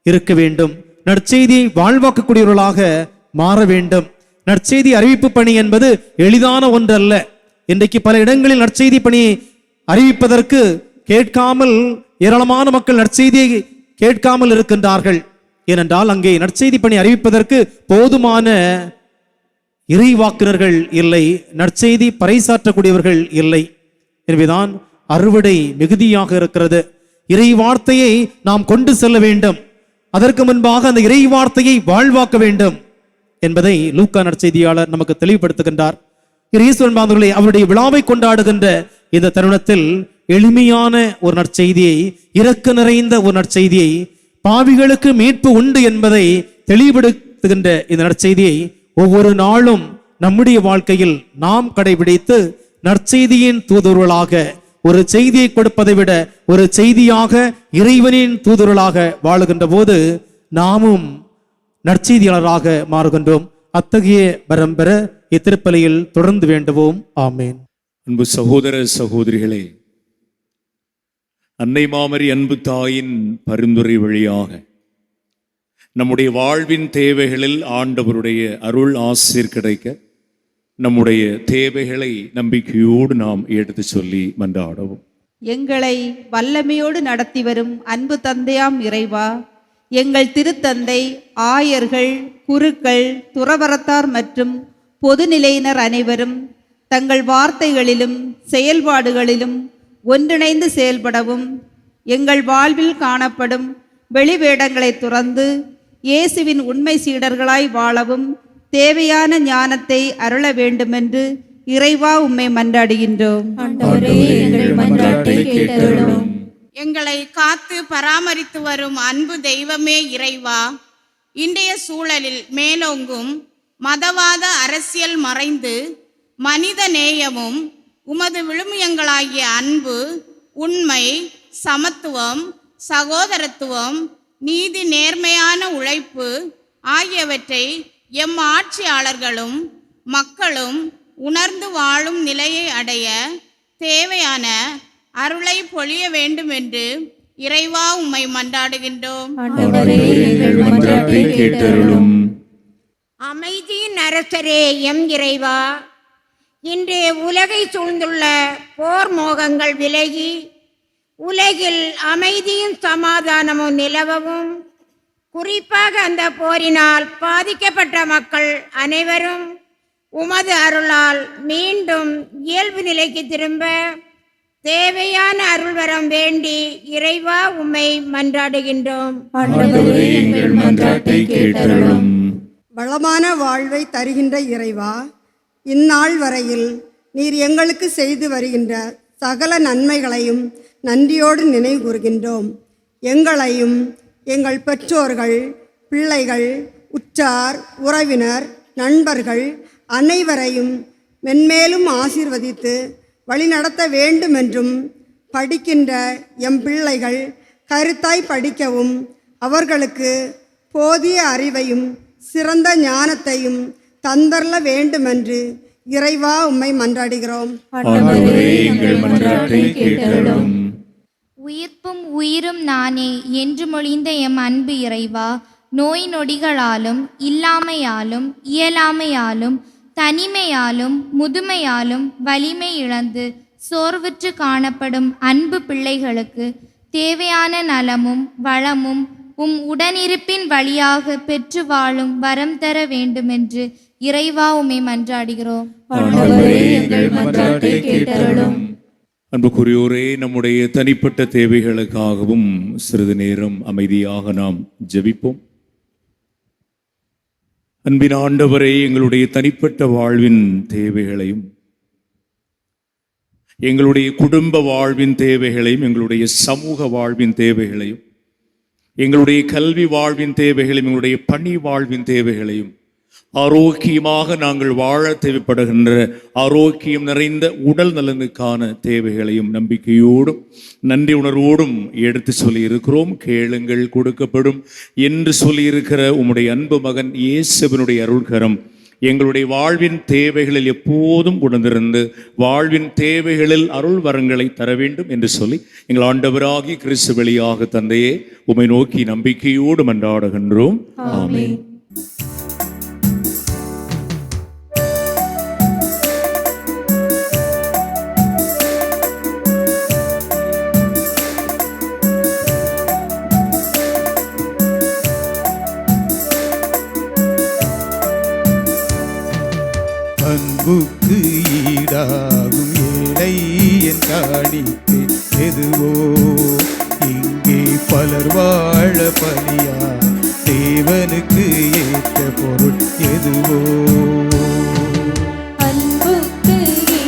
இருக்க வேண்டும், நற்செய்தியை வாழ்வாக்கக்கூடியவர்களாக மாற வேண்டும். நற்செய்தி அறிவிப்பு பணி என்பது எளிதான ஒன்று அல்ல. இன்றைக்கு பல இடங்களில் நற்செய்தி பணியை அறிவிப்பதற்கு கேட்காமல் ஏராளமான மக்கள் நற்செய்தியை கேட்காமல் இருக்கின்றார்கள். ஏனென்றால் அங்கே நற்செய்தி பணி அறிவிப்பதற்கு போதுமான இறைவாக்கினர்கள் இல்லை, நற்செய்தி பறைசாற்றக்கூடியவர்கள் இல்லை. எனவேதான் அறுவடை மிகுதியாக இருக்கிறது. இறை வார்த்தையை நாம் கொண்டு செல்ல வேண்டும், அதற்கு முன்பாக அந்த இறை வார்த்தையை வாழ்வாக்க வேண்டும் என்பதை லூக்கா நற்செய்தியாளர் நமக்கு தெளிவுபடுத்துகின்றார். இயேசுவின் பாந்தவர்களே, அவருடைய விழாவை கொண்டாடுகின்ற இந்த தருணத்தில் எளிமையான ஒரு நற்செய்தியை, இரக்க நிறைந்த ஒரு நற்செய்தியை, பாவிகளுக்கு மீட்பு உண்டு என்பதை தெளிவுபடுத்துகின்ற இந்த நற்செய்தியை ஒவ்வொரு நாளும் நம்முடைய வாழ்க்கையில் நாம் கடைபிடித்து நற்செய்தியின் தூதுவர்களாக, ஒரு செய்தியை கொடுப்பதை விட ஒரு செய்தியாக இறைவனின் தூதுவர்களாக வாழுகின்ற போது நாமும் நற்செய்தியாளராக மாறுகின்றோம். அத்தகைய வரம் பெற இத்திருப்பலியில் தொடர்ந்து வேண்டுவோம். ஆமேன். அன்பு சகோதர சகோதரிகளே, அன்னை மாமரி அன்பு தாயின் பரிந்துரை வழியாக நம்முடைய வாழ்வின் தேவைகளில் ஆண்டவருடைய அருள் ஆசீர் கிடைக்க நம்முடைய தேவைகளை நம்பிக்கையோடு நாம் எடுத்து சொல்லி மன்றாடவும். எங்களை வல்லமையோடு நடத்தி வரும் அன்பு தந்தையாம் இறைவா, எங்கள் திருத்தந்தை, ஆயர்கள், குருக்கள், துறவரத்தார் மற்றும் பொதுநிலையினர் அனைவரும் தங்கள் வார்த்தைகளிலும் செயல்பாடுகளிலும் ஒன்றிணைந்து செயல்படவும், எங்கள் வாழ்வில் காணப்படும் வெளிவேடங்களை துறந்து இயேசுவின் உண்மை சீடர்களாய் வாழவும் தேவையான ஞானத்தை அருள வேண்டுமென்று இறைவா உம்மை மன்றாடுகின்றோம். எங்களை காத்து பராமரித்து வரும் அன்பு தெய்வமே இறைவா, இன்றைய சூழலில் மேலோங்கும் மதவாத அரசியல் மறைந்து மனித நேயமும் உமது விழுமியங்களாகிய அன்பு, உண்மை, சமத்துவம், சகோதரத்துவம், நீதி, நேர்மையான உழைப்பு ஆகியவற்றை எம் ஆட்சியாளர்களும் மக்களும் உணர்ந்து வாழும் நிலையை அடைய தேவையான அருளை பொழிய வேண்டும் என்று இறைவா உம்மை மன்றாடுகின்றோம். அமைதியின் அரசரே எம் இறைவா, இன்று உலகை சூழ்ந்துள்ள போர் மோகங்கள் விலகி உலகில் அமைதியும் சமாதானமும் நிலவவும், குறிப்பாக அந்த போரினால் பாதிக்கப்பட்ட மக்கள் அனைவரும் உமது அருளால் மீண்டும் இயல்பு நிலைக்கு திரும்ப தேவையான அருள்வரம் வேண்டி இறைவா உம்மை மன்றாடுகின்றோம். வளமான வாழ்வை தருகின்ற இறைவா, இந்நாள் வரையில் நீர் எங்களுக்கு செய்து வருகின்ற சகல நன்மைகளையும் நன்றியோடு நினைவு கூறுகின்றோம். எங்களையும் எங்கள் பெற்றோர்கள், பிள்ளைகள், உற்றார், உறவினர், நண்பர்கள் அனைவரையும் மென்மேலும் ஆசீர்வதித்து வழிநடத்த வேண்டுமென்றும், படிக்கின்ற எம் பிள்ளைகள் கருத்தாய் படிக்கவும் அவர்களுக்கு போதிய அறிவையும் சிறந்த ஞானத்தையும் தந்தரல வேண்டுமென்று இறைவா உம்மை மன்றாடுகிறோம். உயிர்ப்பும் உயிரும் நானே என்று மொழிந்த எம் அன்பு இறைவா, நோய் நொடிகளாலும் இல்லாமையாலும் இயலாமையாலும் தனிமையாலும் முதுமையாலும் வலிமை இழந்து சோர்வுற்று காணப்படும் அன்பு பிள்ளைகளுக்கு தேவையான நலமும் வளமும் உம் உடனிருப்பின் வழியாக பெற்று வாழும் வரம் தர வேண்டுமென்று இறைவா உம்மை மன்றாடுகிறோம். அன்புக்குரியோரே, நம்முடைய தனிப்பட்ட தேவைகளுக்காகவும் சிறிது நேரம் அமைதியாக நாம் ஜெபிப்போம். அன்பின் ஆண்டவரே, எங்களுடைய தனிப்பட்ட வாழ்வின் தேவைகளையும் எங்களுடைய குடும்ப வாழ்வின் தேவைகளையும் எங்களுடைய சமூக வாழ்வின் தேவைகளையும் எங்களுடைய கல்வி வாழ்வின் தேவைகளையும் எங்களுடைய பணி வாழ்வின் தேவைகளையும் ஆரோக்கியமாக நாங்கள் வாழ தேவைப்படுகின்ற ஆரோக்கியம் நிறைந்த உடல் நலனுக்கான தேவைகளையும் நம்பிக்கையோடும் நன்றி உணர்வோடும் எடுத்து சொல்லியிருக்கிறோம். கேளுங்கள் கொடுக்கப்படும் என்று சொல்லியிருக்கிற உம்முடைய அன்பு மகன் இயேசுவினுடைய அருள்கரம் எங்களுடைய வாழ்வின் தேவைகளில் எப்போதும் உணர்ந்திருந்து வாழ்வின் தேவைகளில் அருள் வரங்களை தர வேண்டும் என்று சொல்லி எங்கள் ஆண்டவராகி கிறிஸ்து வழியாக தந்தையே உம்மை நோக்கி நம்பிக்கையோடு மன்றாடுகின்றோம். ஆமென். அன்புக்கு ஈடாகும் ஏழை என் காணிக்கை எதுவோ, இங்கே பலர் வாழ பலியா தேவனுக்கு ஏற்ற பொருள் எதுவோ. அன்புக்கு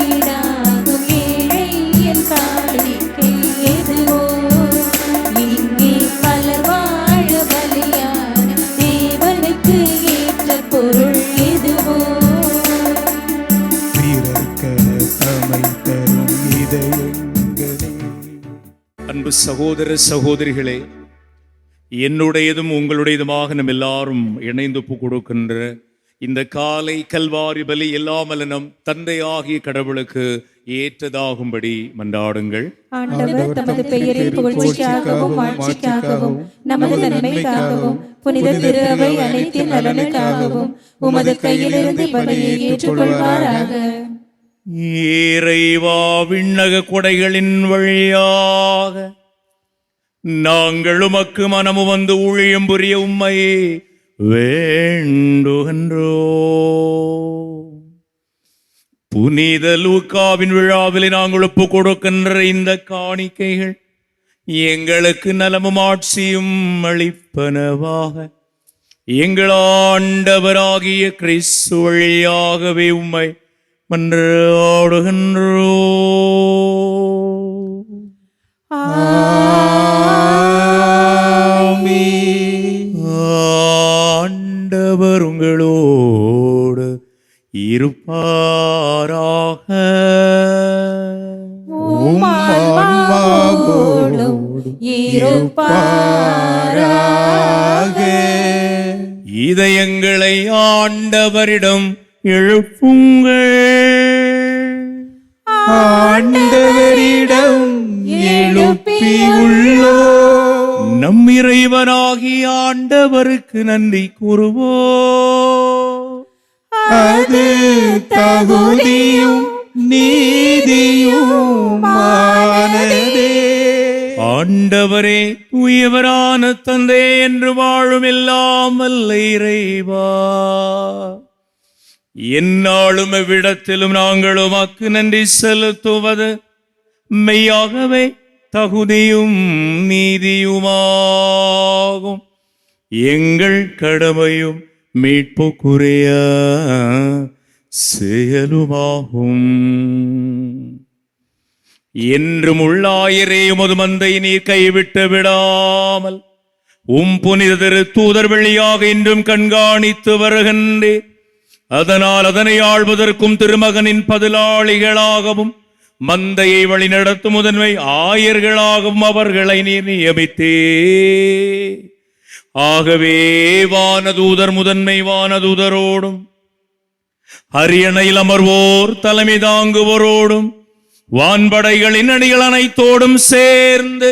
ஈடாகும் ஏழை என் காணிக்கை எதுவோ, இங்கே பலர் வாழ பலியான தேவனுக்கு ஏற்ற பொருள் எதுவோ. அன்பு சகோதர சகோதரிகளே, என்னுடையதும் உங்களுடையதுமாக நம் எல்லாரும் இணைந்து கொடுக்கின்ற இந்த காலை கல்வாரி பலி எல்லாமல்ல நம் தந்தையாகிய கடவுளுக்கு ஏற்றதாகும்படி மன்றாடுங்கள். ஆண்டவர் தமது பெயரின் புகழ்ச்சிக்காகவும் மாட்சிக்காகவும் நமது நன்மைக்காகவும் புனித திரு அவை அனைத்தின் நலனுக்காகவும் உமது கையிலிருந்து பலியை ஏற்றுக்கொள்வாராக. இறைவா, விண்ணக கொடைகளின் வழியாக நாங்கள் உமக்கு மனமு வந்து ஊழியம் புரிய உம்மை வேண்டுகின்றோ. புனித லூக்காவின் விழாவிலே நாங்கள் ஒப்பு கொடுக்கின்ற இந்த காணிக்கைகள் எங்களுக்கு நலமும் ஆட்சியும் அளிப்பனவாக எங்கள் ஆண்டவராகிய கிறிஸ்து வழியாகவே உம்மை மன்றாடுகின்றோ. உம்மான்மாவோடும் இருப்பாராக. இதயங்களை ஆண்டவரிடம் எழுப்புங்கள். ஆண்டவரிடம் எழுப்பியுள்ளோ. நம் இறைவனாகிய ஆண்டவருக்கு நன்றி கூறுவோம். அது தகுதியும் நீதியுமானதே. ஆண்டவரே, தூயவரான தந்தை என்று வாழும் எல்லாம் வல்ல இறைவா, எந்நாளும் எவ்விடத்திலும் நாங்கள் உமக்கு நன்றி செலுத்துவது மெய்யாகவே தகுதியும் நீதியுமாகும். எங்கள் கடமையும் மீட்புக்குரிய செயலுமாகும். என்றும் உள்ளாயிரே உமது மந்தை நீர் கைவிட்டு விடாமல் புனித திரு தூதர் வழியாக இன்றும் கண்காணித்து வருகின்றேன். அதனால் அதனை ஆள்வதற்கும் திருமகனின் பதிலாளிகளாகவும் மந்தையை வழிநடத்தும் முதன்மை ஆயர்களாகவும் அவர்களை நீர் நியமித்தே. ஆகவே வானதூதர் முதன்மை வானதூதரோடும் அரியணையில் அமர்வோர் தலைமை தாங்குவோரோடும் வான்படைகளின் அணிகள் அனைத்தோடும் சேர்ந்து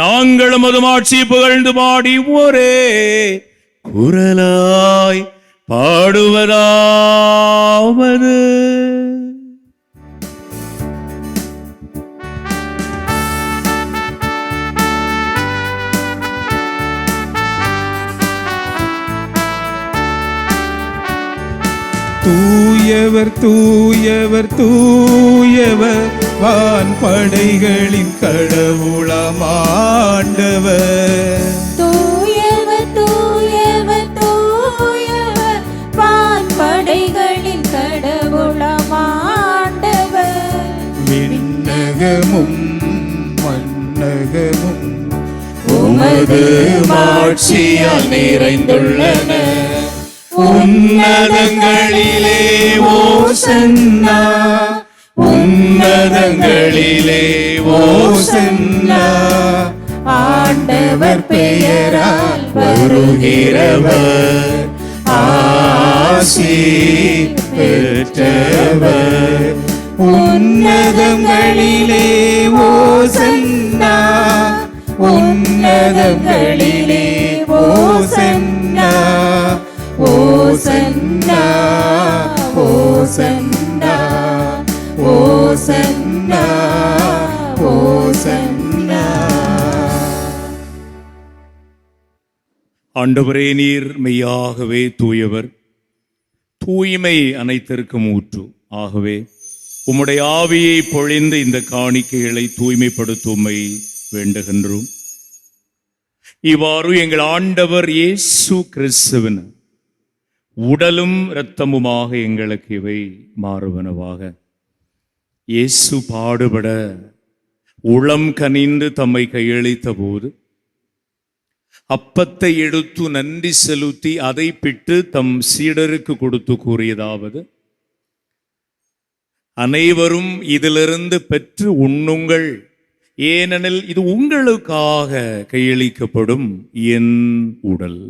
நாங்களும் அது ஆட்சி புகழ்ந்து பாடி ஒரே குரலாய் பாடுவதாவது. தூயவர் தூயவர் தூயவர் வான்படைகளின் கடவுளமாண்டவர். தூயவர் தூயவர் தூயவர் வான்படைகளின் கடவுளமாண்டவர். விண்ணகமும் மண்ணகமும் உமது மாட்சியால் நிறைந்துள்ளன. உன்னதங்களிலே ஓசன்னா, உன்னதங்களிலே ஓசன்னா. ஆண்டவர் பெயரால் வருகிறவர் ஆசி பெற்றவர். உன்னதங்களிலே ஓசன்னா, உன்னதங்களிலே ஓசன்னா. ஓசன்னா ஓசன்னா ஓசன்னா ஓசன்னா. ஆண்டவரே, நீர் மெய்யாகவே தூயவர், தூய்மை அனைத்திற்கும் ஊற்று. ஆகவே உம்முடைய ஆவியை பொழிந்து இந்த காணிக்கைகளை தூய்மைப்படுத்துமை வேண்டுகின்றோம். இவ்வாறு எங்கள் ஆண்டவர் இயேசு கிறிஸ்துவின் உடலும் இரத்தமுமாக எங்களுக்கு இவை மாறுவனவாக. இயேசு பாடுபட உளம் கனிந்து தம்மை கையளித்த போது அப்பத்தை எடுத்து நன்றி செலுத்தி அதை பிட்டு தம் சீடருக்கு கொடுத்து கூறியதாவது: அனைவரும் இதிலிருந்து பெற்று உண்ணுங்கள், ஏனெனில் இது உங்களுக்காக கையளிக்கப்படும் என் உடல்.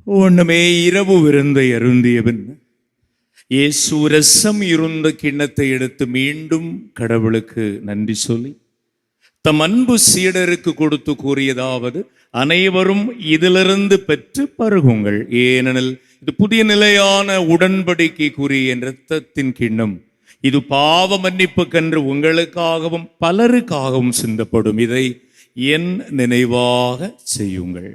ஒண்ணுமே இரவு விருந்தை அருந்தியவன் இயேசு ரசம் இருந்த கிண்ணத்தை எடுத்து மீண்டும் கடவுளுக்கு நன்றி சொல்லி தம் அன்பு சீடருக்கு கொடுத்து கூறியதாவது: அனைவரும் இதிலிருந்து பெற்று பருகுங்கள், ஏனெனில் இது புதிய நிலையான உடன்படிக்கைக்குரிய என் இரத்தத்தின் கிண்ணம். இது பாவ மன்னிப்புக்கென்று உங்களுக்காகவும் பலருக்காகவும் சிந்தப்படும். இதை என் நினைவாக செய்யுங்கள்.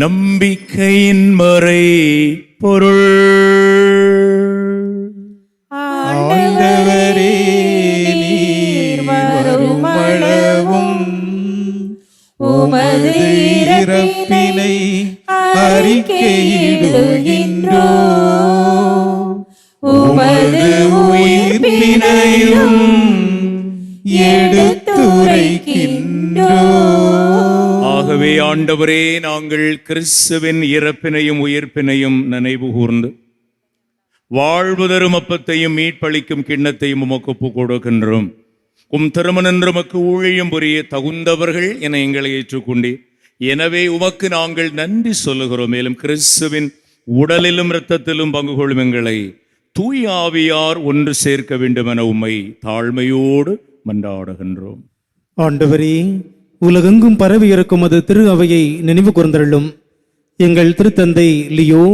நம்பிக்கையின் மறை பொருள். ஆண்டவரே, ஆண்டவரே நீர் வருமளவும் உமது இறப்பினை அறிக்கையிடுகின்றோம், உமது உயிர்ப்பினையும் எடுத்துரைக்கின்றோம். ஆகவே ஆண்டவரே, நாங்கள் கிறிஸ்துவின் இறப்பினையும் உயிர்ப்பினையும் நினைவு கூர்ந்து வாழ்வு தரும் அப்பத்தையும் மீட்பளிக்கும் கிண்ணத்தையும் உமக்கு ஒப்புக் கொடுக்கின்றோம். திருமணன்று உமக்கு ஊழியம் புரிய தகுந்தவர்கள் என எங்களை ஏற்றுக்கொண்டீர். எனவே உமக்கு நாங்கள் நன்றி சொல்லுகிறோம். மேலும் கிறிஸ்துவின் உடலிலும் இரத்தத்திலும் பங்கு கொள்ளும் எங்களை தூய் ஆவியார் ஒன்று சேர்க்க வேண்டும் என உம்மை தாழ்மையோடு மன்றாடுகின்றோம். ஆண்டவரே, உலகெங்கும் பரவி இருக்கும் அது திரு அவையை நினைவு கூர்ந்தருளும். எங்கள் திருத்தந்தை லியோ,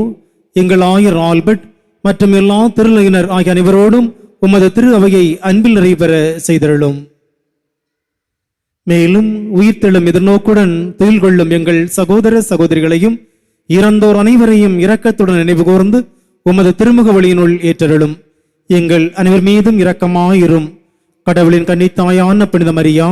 எங்கள் ஆயர் ஆல்பர்ட் மற்றும் எல்லா திருநிலையினர் ஆகிய அனைவரோடும் உமது திரு அவையை அன்பில் நிறைவேற செய்தருளும். மேலும் உயிர்த்தெழும் எதிர்நோக்குடன் துயில் கொள்ளும் எங்கள் சகோதர சகோதரிகளையும் இறந்தோர் அனைவரையும் இரக்கத்துடன் நினைவு கூர்ந்து உமது திருமுக வழியினுள் ஏற்றருளும். எங்கள் அனைவர் மீதும் இரக்கமாயிரும். கடவுளின் கன்னித்தாயான புனித மரியா,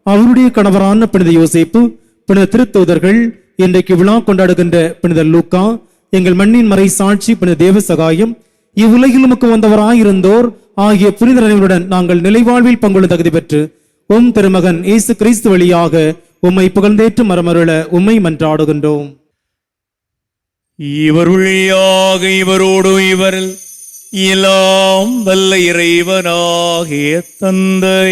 அவருடைய கணவரான புனித யோசேப்பு, புனித திருத்தூதர்கள், இன்றைக்கு விழா கொண்டாடுகின்ற புனித லூக்கா, எங்கள் மண்ணின் மறை சாட்சி புனித தேவ சகாயம், இவ்வுலகில் உமக்கு வந்தவராயிருந்தோர் ஆகிய புனிதர் அனைவருடன் நாங்கள் நிலைவாழ்வில் பங்குள்ள தகுதி பெற்று உம் திருமகன் இயேசு கிறிஸ்து வழியாக உம்மை புகழ்ந்தேற்று மரமருள உம்மை மன்றாடுகின்றோம். இவர் வழியாக இவரோடு இவரில் எல்லாம் வல்ல இறைவனாகிய தந்தை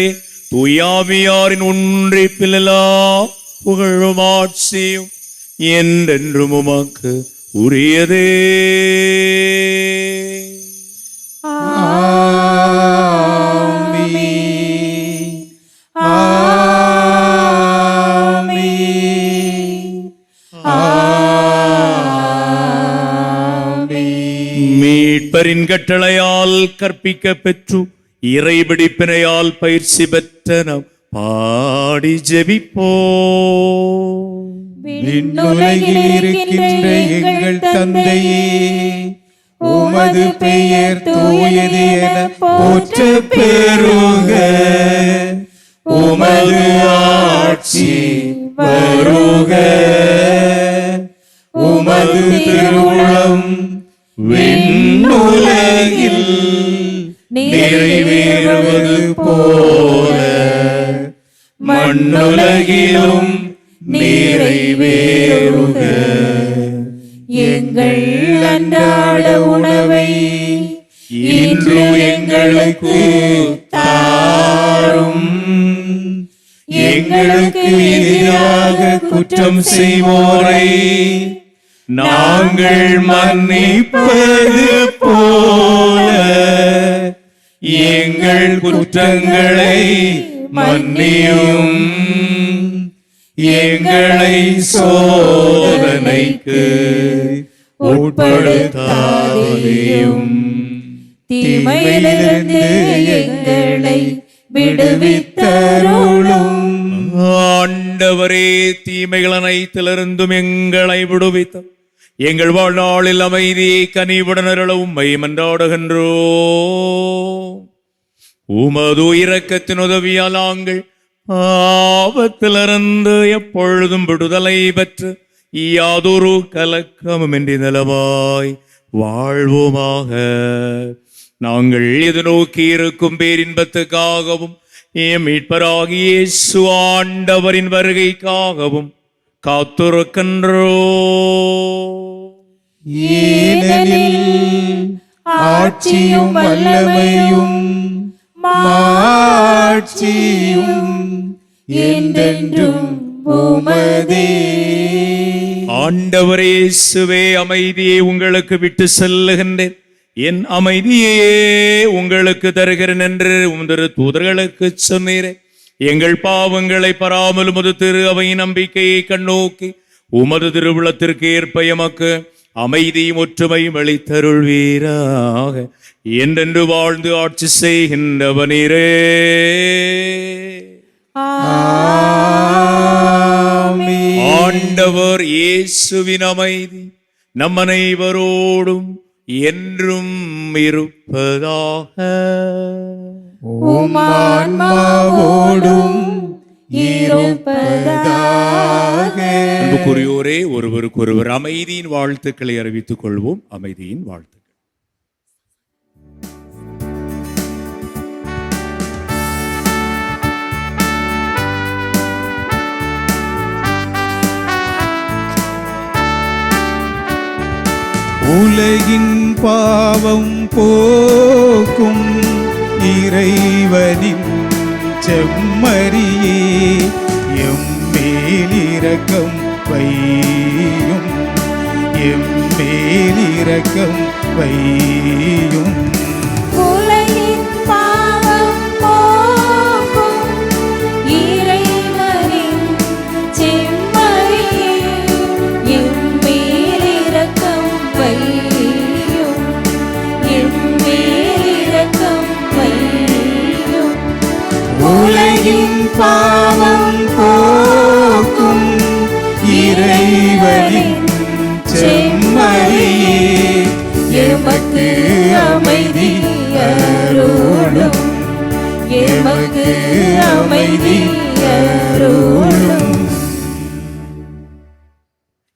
தூயாவியாரின் ஒன்றிப்பில் எல்லாம் புகழும் ஆட்சியும் என்றென்றும் உமக்கு உரியதே. மீட்பரின் கட்டளையால் கற்பிக்க பெற்று இறைபிடிப்பினையால் பயிற்சி பெற்ற நாம் பாடி ஜெபிப்போம். விண்ணுலகில் இருக்கின்ற எங்கள் தந்தையே, உமது பெயர் தூயது என போற்ற பெறுக. உமது ஆட்சி வருக. உமது திருவுளம் விண்ணுலகில் நிறைவேறுவது போல மண்ணுலகிலும் நிறைவேறுக. எங்கள் அன்றாட உணவை இன்று எங்களுக்கு தாரும். எங்களுக்கு எதிராக குற்றம் செய்வோரை நாங்கள் மன்னிப்பது போல எங்கள் குற்றங்களை மன்னியும். எங்களை சோதனைக்கு உட்படுத்தாதேயும், தீமையிலிருந்து எங்களை விடுவித்தருளும். ஆண்டவரே, தீமைகள் அனைத்திலிருந்தும் எங்களை விடுவித்த எங்கள் வாழ்நாளில் அமைதியை கனிவுடன் அருள உம்மை மன்றாடுகின்றோம். உமது இரக்கத்தின் உதவியால் நாங்கள் ஆபத்திலிருந்து எப்பொழுதும் விடுதலை பெற்று யாதொரு கலக்கமுமின்றி நலமாய் வாழ்வோமாக. நாங்கள் எதிர்நோக்கி இருக்கும் பேரின்பத்துக்காகவும் எம் மீட்பராகிய இயேசு ஆண்டவரின் வருகைக்காகவும் காத்திருக்கின்றோம். ஏனெனில் ஆட்சியும் வல்லமையும் மாட்சியும் என்றென்றும் உமதே. ஆண்டவரே இயேசுவே, அமைதியை உங்களுக்கு விட்டு செல்லுகின்றேன், என் அமைதியையே உங்களுக்கு தருகிறேன் என்று உமது தூதர்களுக்கு சொன்னீரே. எங்கள் பாவங்களை பராமலும் உமது திரு அவையின் நம்பிக்கையை கண்ணோக்கி உமது திருவுளத்திற்கு ஏற்ப எமக்கு அமைதியும் ஒற்றுமையும் அளித்தருள்வீராக. என்றென்று வாழ்ந்து ஆட்சி செய்கின்றவனீரே. ஆண்டவர் இயேசுவின் அமைதி நம் அனைவரோடும் என்றும் இருப்பதாக. உம்மான்மாவோடும் இருப்பதாக. அன்புக்குரியோரே, ஒருவருக்கொருவர் அமைதியின் வாழ்த்துக்களை அறிவித்துக் கொள்வோம். அமைதியின் வாழ்த்து. உலகின் பாவம் போக்கும் இறைவனின் செம்மறியே, எம்மேல் இரக்கம் வையும், எம்மேல் இரக்கம் வையும். உலகின் பாவம் போக்கும் இறைவனின் செம்மறியே, எம்மேல் இரக்கம் வையும், எம்மேல் இரக்கம் வையும். உலகின் பாவம் போக்கும் இறைவனின் செம்மறியே, எமக்கு அமைதி அருளும், எமக்கு அமைதி அருளும்.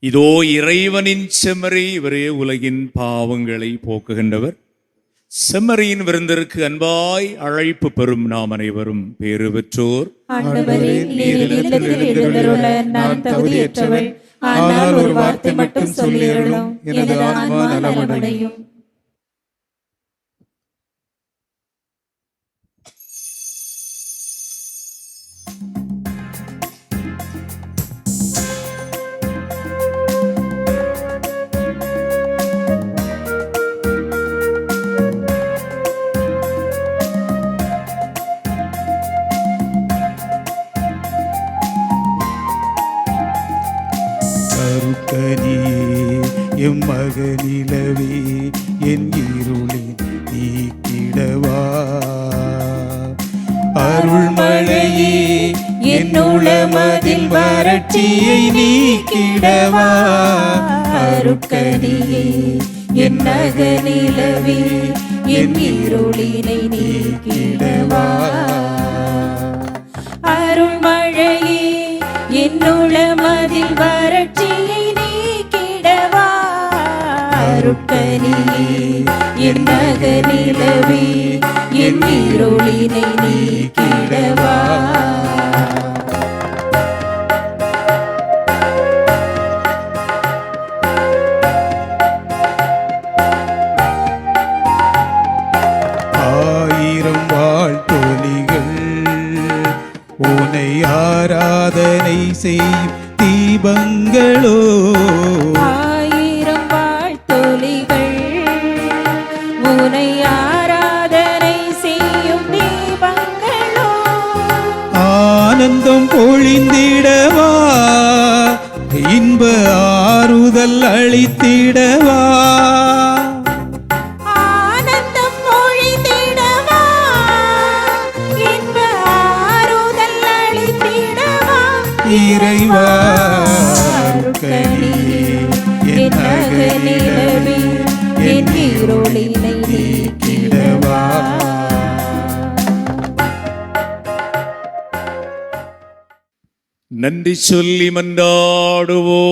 இதோ இறைவனின் செம்மறி, இவரே உலகின் பாவங்களை போக்குகின்றவர். செம்மறியின் விருந்திற்கு அன்பாய் அழைப்பு பெறும் நாம் அனைவரும் பேறு பெற்றோர். ஆண்டவரே, நீர் இல்லத்தில் எழுந்தருள நான் தகுதியற்றவள். ஆனால் ஒரு வார்த்தை மட்டும் சொல்லியருளும், எனது ஆன்மா நலமடையும். கருக்கனியே எம் மகனிலவே, என் இருளின் நீக்கிடவா. அருள்மழையே என் உளமதில் வறட்சியை நீக்கிடவா. அருட்கனியே என் மகனிலவே, என் இருளினை நீக்கிடவா. அருள்மழையே என் உளமதில் வறட்சியை நீக்கிடவா. அருட்கனியே என் மகனிலவே, என் இருளினை நீக்கிடவா. ஆயிரம் வாழ்த்தொலிகள் உனை ஆராதனை செய்யும் தீபங்களோ. ஆயிரம் வாழ்த்தொலிகள் உனை ஆராதனை செய்யும் தீபங்களோ. ஆனந்தம் பொழிந்திடவா, இன்ப ஆறுதல் அளித்திடவா. ஆனந்தம் பொழிந்திடவா, இன்ப ஆறுதல் அளித்திடவா. இறைவா அருட்கனியே என் மகனிலவே, என் இருளினை நீக்கிடவா. நன்றி சொல்லி மன்றாடுவோம்.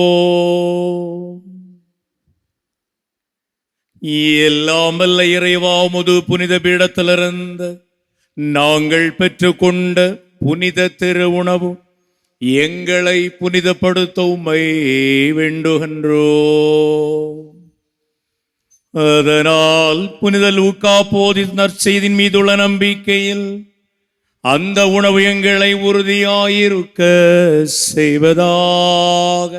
எல்லாம் வல்ல இறைவா, உமது புனித பீடத்திலிருந்து நாங்கள் பெற்றுக்கொண்ட புனித திரு உணவு எங்களை புனிதப்படுத்த உம்மை வேண்டுகின்றோம். அதனால் புனித லூக்கா போதித்த நற்செய்தியின் மீதுள்ள நம்பிக்கையில் அந்த உணவு எங்களை உறுதியாயிருக்க செய்வதாக.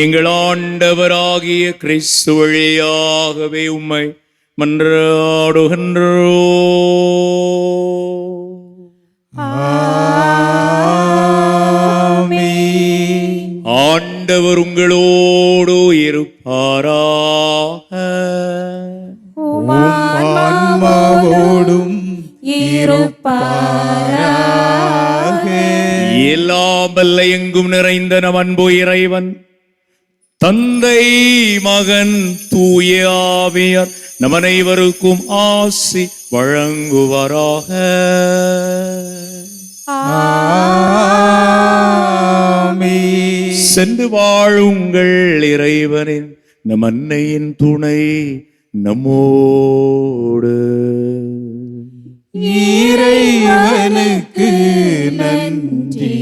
எங்கள் ஆண்டவராகிய கிறிஸ்து வழியாகவே உம்மை மன்றாடுகின்றோம். ஆமென். ஆண்டவர் உங்களோடு இருப்பாராக. உம் ஆன்மாவோடும் இருப்பாராக. எல்லாம் வல்ல எங்கும் நிறைந்த நம் அன்பு இறைவன் தந்தை மகன் தூய ஆவியார் நம் அனைவருக்கும் ஆசி வழங்குவாராக. ஆமென். சென்று வாழுங்கள். இறைவனின் நம் அன்னையின் துணை நம்மோடு. இறைவனுக்கு நன்றி.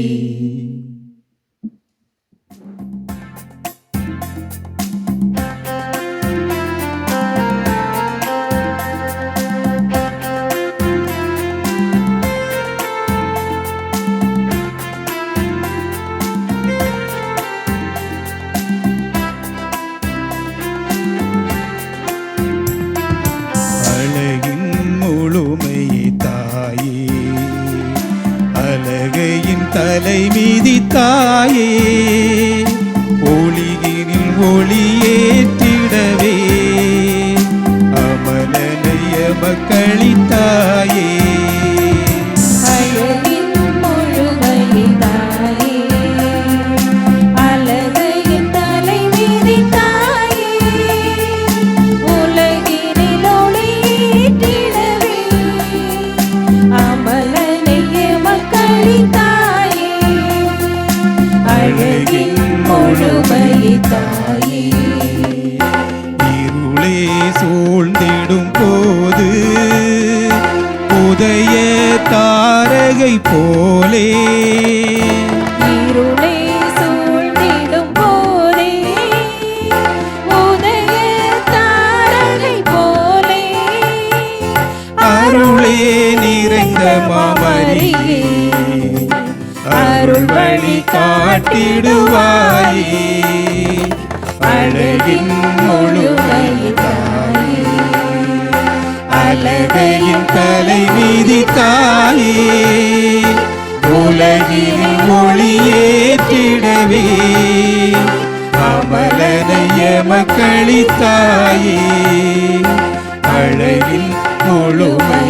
அழகின் முழுமை தாயே, அழகையின் தலைமீதி தாயே, ஒளியினில் ஒளியேற்றிடவே அமலனைய மக்களித்தாயே. அழகின் முழுமை தாயே, அழகையின் தலைமீதி தாயே, உலகினில் ஒளியேற்றிடவே அமலனைய மக்களித்தாயே. அழகின் முழுமை தாயே. இருளே சூழ்ந்திடும் போது உதய தாரகை போலே, இருளே சூழ்ந்திடும் போதே உதய தாரகை போலே, அருளே நிறைந்த மாமரியே, அருள் வழி காட்டிடுவாயே. அழகின் முழுமை தாயே, அழகையின் தலைமீதி தாயே, உலகில் ஒளியேற்றிடவே அமலனைய மக்களித்தாயே. அழகின் முழுமை